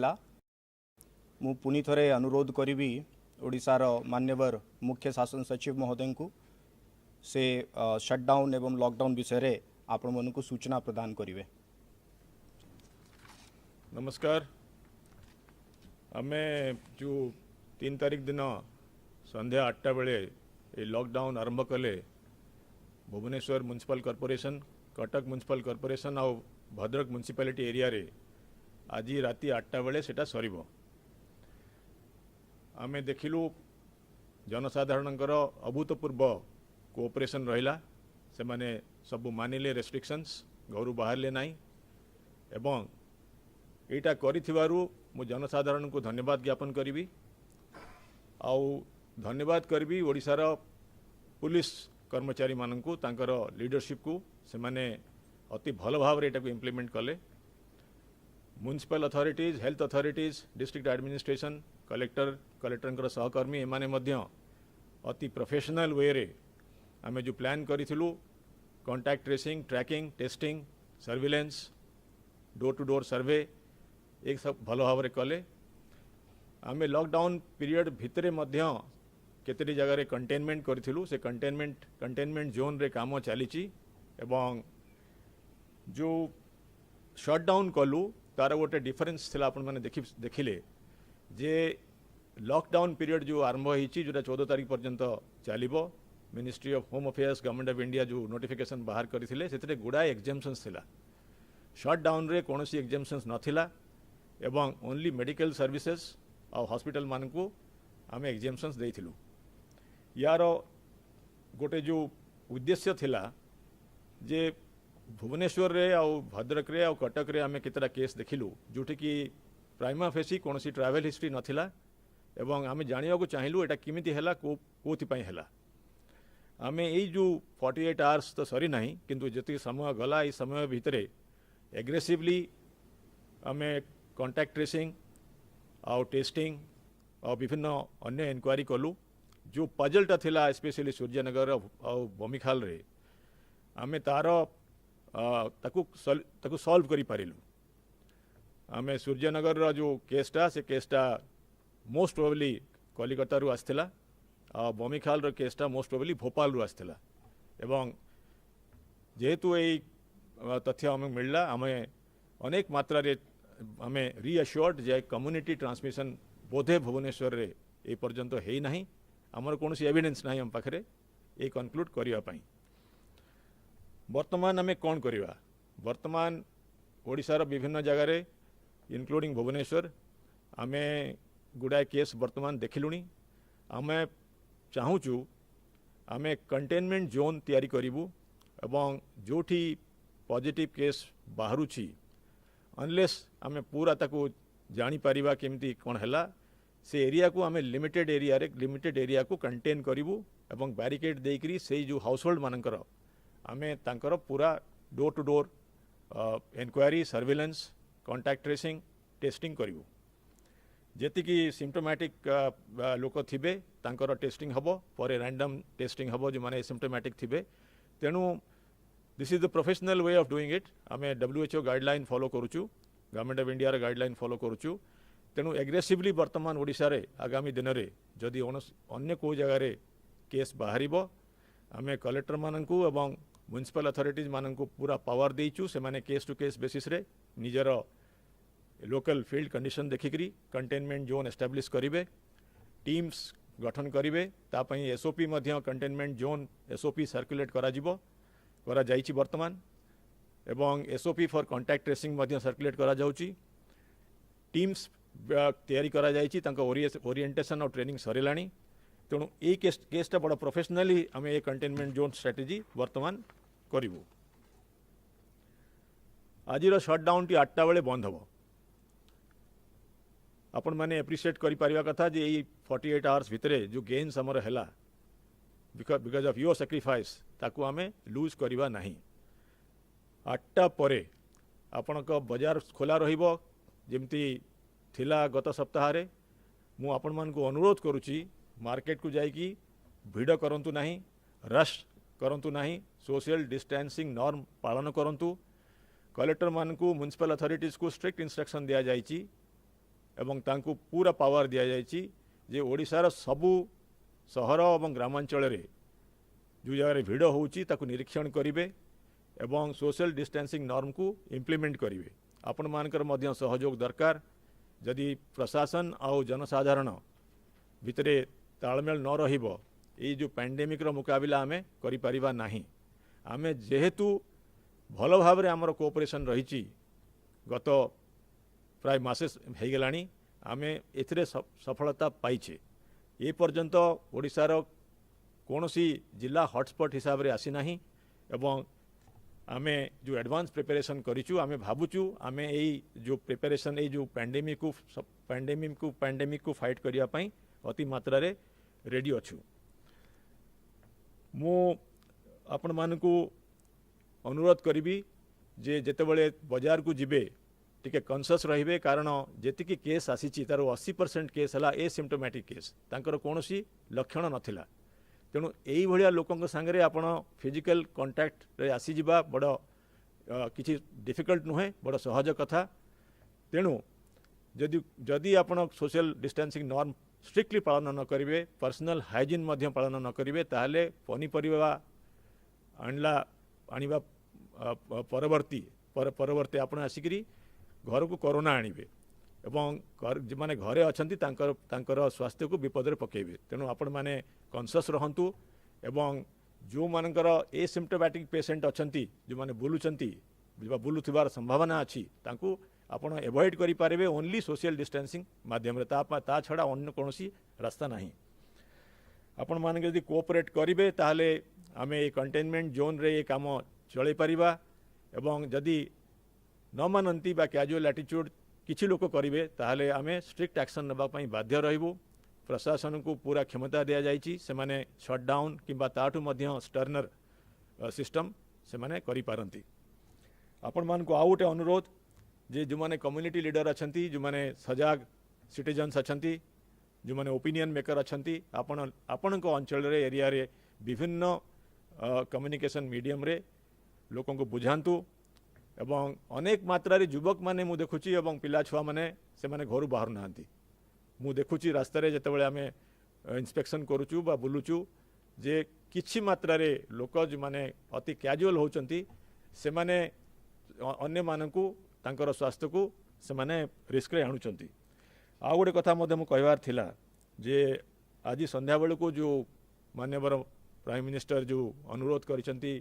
थिला मु पुनी थरे अनुरोध करी ओडिशार मान्यवर मुख्य शासन सचिव महोदय को से शटडाउन एवं लॉकडाउन विषय रे आपण मन को सूचना प्रदान करिवे। नमस्कार। आमे जो 3 तारीख दिन संध्या 8टा बेले ये लॉकडाउन आरंभ कले Bhubaneswar municipal corporation, Cuttack municipal corporation और भद्रक म्युनिसिपालिटी एरिया रे आज राति 8टा बेले सेटा सरीबो। आमे देखिलु जनसाधारणकर अभूतपूर्व कोऑपरेशन रहिला, से माने सब मानिले रेस्ट्रिक्शंस, घर बाहरले नाही एवं एटा करिथिबारु मु जनसाधारण को धन्यवाद ज्ञापन करी आउ धन्यवाद करी ओडिशार पुलिस कर्मचारी माननकु तांकर लीडरशिप को से माने अति भल भाव रे एटा को इम्प्लीमेंट कले। Municipal authorities, health authorities, district administration, collector सहकर्मी एमाने मध्य अति प्रोफेशनल वे रे आमे जो प्लान करिथिलु contact tracing, tracking, testing, surveillance, door to door survey एक सब भल भाव कले। आमे लॉकडाउन पीरियड भितरे मध्य केतेटी जगह रे कंटेनमेंट करिथिलु, से कंटेनमेंट जोन रे काम चलीची एवं जो शटडाउन कलु तार गोटे डिफरेंस थिला आपण माने देखिले जे लॉकडाउन पीरियड जो आरंभ होईची जोटा 14 तारीख पर्यंत चलिबो। Ministry of home affairs, government of India जो नोटिफिकेशन बाहर करथिले सेतरे गुडा एग्जाम्पशंस थिला। शटडाउन रे कोनोसी एग्जाम्पशंस नथिला एवं ओनली मेडिकल सर्विसेज और हॉस्पिटल मान को आम एग्जाम्पशंस देइथिलु। यार गोटे जो उद्देश्य थिला जे भुवनेश्वर रे और भद्रक रे और कटक रे आम केतरा केस देखिलु जोठी कि प्राइमा फेसी कोनोसी ट्रैवल हिस्ट्री नथिला एवं आम जानिया को चाहिलु एटा किमिति हैला कोथि पई हैला। आमे एई जो 48 आवर्स तो सरी नहीं किंतु जति समय गला ई समय भितरे एग्रेसिवली आमे कॉन्टैक्ट ट्रेसिंग और टेस्टिंग और विभिन्न अन्य इनक्वारी कलु। जो पजलटा थिला स्पेशली सूर्यनगर और बमिखाल रे आमे तार ताकू सॉल्व करि पारिलु। आमे सूर्यनगर रो जो केसटा से केसटा मोस्ट प्रोबेबली कलिकता रु आस्थिला और बमिखाल रो केसटा मोस्ट प्रोबेबली भोपाल रु आस्थिला एवं जेहेतु यही तथ्य हमें मिलला आमे अनेक मात्रा रे आमे रीअश्योर्ड जे कम्युनिटी ट्रांसमिशन बोधे भुवनेश्वर रे ए पर्यंत हेई नाही, हमर कोनोसी एविडेंस नाही हम पाखरे ए कंक्लूड करिया पई। वर्तमान आमे कोन करिवा, वर्तमान ओडिसा रो विभिन्न जगह रे इंक्लूडिंग भुवनेश्वर आमे गुडाए केस वर्तमान देखिलुनी। आमे चाहूचु आमे कंटेनमेंट जोन तैयारी करिवु एवं जोठी पॉजिटिव केस बाहरुची अनलेस आमे पूरा ताकू जानी पारिबा केमती कोन हैला से एरिया को आमे लिमिटेड एरिया को कंटेन करिवु एवं बैरिकेड देकरी से जो हाउसहोल्ड मानकर आमे तांकर पूरा door to door inquiry, surveillance, contact tracing, testing करिवु। जेति कि सिम्पटोमैटिक लोक थिबे तांकर टेस्टिंग हबो, परे रैंडम टेस्टिंग हबो जो माने सिम्पटोमैटिक थिबे। तेणु this is the professional way of doing it. आमे WHO गाइडलाइन फॉलो करूचु, government of India guideline follow करूचु। तेणु एग्रेसिवली वर्तमान ओडिशा रे आगामी दिन रे जदि अन्य को जगह रे केस बाहरिबो आमे कलेक्टर माननकु एवं म्युनिसिपल अथॉरिटीज माननकु पूरा पावर देइचु। से माने केस टू केस बेसिस रे निजर लोकल फील्ड कंडीशन देखिकरी कंटेनमेंट जोन एस्टाब्लिश करिवे, टीम्स गठन करिवे, तापई SOP मध्य कंटेनमेंट जोन SOP सर्कुलेट करा जिवो, करा जाइछि वर्तमान एवं SOP फॉर कॉन्टैक्ट ट्रेसिंग मध्य सर्कुलेट करा जाउछि। टीम्स तैयारी करा जाइछि, तांको ओरिएंटेशन और ट्रेनिंग सरिलाणी। तेणु ए केसटा बड़ा प्रोफेशनली आम ए कंटेनमेंट जोन स्ट्रेटेजी वर्तमान करिवु। आज शटडाउन टी 8टा बेले बंद हम। आपण मैंने एप्रिशिएट करि परिवा कथा जे यही 48 आवर्स भितरे जो गेन्स हमर हैला बिकॉज ऑफ योर सैक्रिफाइस ताकू आमे लूज करिवा नहीं। 8टा परे आपण को बाजार खोला रहिबो जेमती थिला गत सप्ताह रे। मु आपण मान को अनुरोध करूची मार्केट को जाइकी भिड़ करंतु नहीं, रश करंतु नहीं, सोशल डिस्टेंसिंग नॉर्म पालन करंतु। कलेक्टर मान को म्युनिसिपल अथॉरिटीज को स्ट्रिक्ट इंस्ट्रक्शन दिया जाइची एवं तांकु पूरा पावर दिया जायछि जे ओडिशार सबु सहर और ग्रामांचल रे जो जगह भिड़ होउछि ताकु निरीक्षण करिवे एवं सोशल डिस्टेंसिंग नॉर्म को इम्प्लीमेंट करिवे। आपण मानकर मध्य सहयोग दरकार। जदि प्रशासन आउ जनसाधारण भितरे तालमेल न रहिबो ये जो पैंडेमिक रो मुकाबला आमे करि परिबा नाही। आमे जेहेतु भल भाव रे हमर कोऑपरेशन रहिछि गत प्राय मासे हो गलानी आमे एथिरे सफलता पाइछे। ए पर्यंत ओडिशार कोनोसी जिला हॉटस्पॉट हिसाब रे आसी नाही एवं आमे जो एडवांस प्रिपरेशन करिचु आमे भाबुचु आमे एई जो प्रिपरेशन ए जो पैंडेमिक को फाइट करिया पई अति मात्रा रे रेडी अछु। मु आपण मानकु अनुरोध करिबी जे जेतेबेले बाजार को जिबे टिके कॉन्शियस रहिबे कारण जेतिकी केस आसीची तार 80% केस हला एसिम्प्टोमेटिक केस तांकर कोनोसी लक्षण नथिला। तेणु एई भलिया लोकंक संगे आपण फिजिकल कांटेक्ट रे आसी जिबा बड़ किछि डिफिकल्ट नुहे बड़ सहज कथा। तेणु जदि आपण सोशल डिस्टेंसिंग नॉर्म स्ट्रिक्टली पालन न करिवे पर्सनल हाइजीन मध्य पालन न करिवे ताहले पनीपरिबा आनिबा परवर्ती आपण आसिकरी घर को कोरोना आनिबे एवं माने घरे अछंती तांकर स्वास्थ्य को विपद रे पकेबे। तेणु आपण माने कॉन्शियस रहंतु एवं जो मानकर एसिम्प्टोमेटिक पेशेंट अछंती जो माने बुलुचंती बुलुथिबार संभावना अछि तांकु आपण एवॉइड करि पारिबे ओनली सोशल डिस्टेंसिंग माध्यम रे ता छडा अन्य कोनोसी रास्ता नाही। आपण माने यदि कोऑपरेट करिवे ताहले आमे ए कंटेनमेंट जोन रे ए काम चलै परिबा एवं जदि न मानती बा कैजुअल एटीट्यूड किछि लोक करिवे ताहले आमे स्ट्रिक्ट एक्शन नबा पई बाध्य रहिबु। प्रशासन को पूरा क्षमता दिया जाइछि से माने शटडाउन किंबा ताठु मध्य स्टर्नर सिस्टम से माने करि पारंती। आपण मान को आउटे अनुरोध जे जो माने कम्युनिटी लीडर अछंती जो माने सजाग सिटीजन्स अछंती जो माने ओपिनियन मेकर अछंती आपण को अंचल रे एरिया रे विभिन्न कम्युनिकेशन मीडियम रे लोकों को बुझांतु एवं अनेक मात्रा रे युवक माने मु देखुची एवं पिला छुआ माने से माने घर बाहर नांती मु देखुची रास्ता रे जतबेले आमे इंस्पेक्शन करूचु बा बुलुचु जे किछि मात्रा रे लोक जो माने अति कैजुअल होचंती से माने अन्य मानकु तांकर स्वास्थ्य को से माने रिस्क रे आणुचंती। आ गोटे कथा मधे मु कहबार थिला जे आज संध्या बेल को जो माननीय प्राइम मिनिस्टर जो अनुरोध करिसंती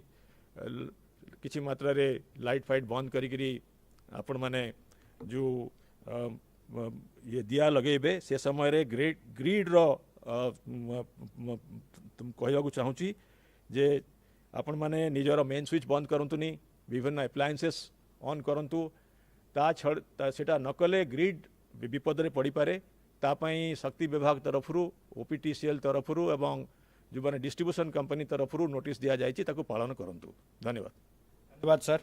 किछि मात्रा रे लाइट फाइट बंद करी आपण माने जो ये दिया लगेबे से समय रे ग्रीड रो कहबाकू चाहूची जे आपण माने निजर मेन स्विच बंद करंतुनी विभिन्न एप्लायंसेस ऑन करंतु सेटा नकले ग्रीड विपद रे पड़ी पारे ता पई शक्ति विभाग तरफरु ओपीटीसीएल तरफरु एवं जो माने डिस्ट्रीब्यूशन कंपनी तरफरु नोटिस दिया जायछि ताकू पालन करंतु। धन्यवाद। धन्यवाद सर।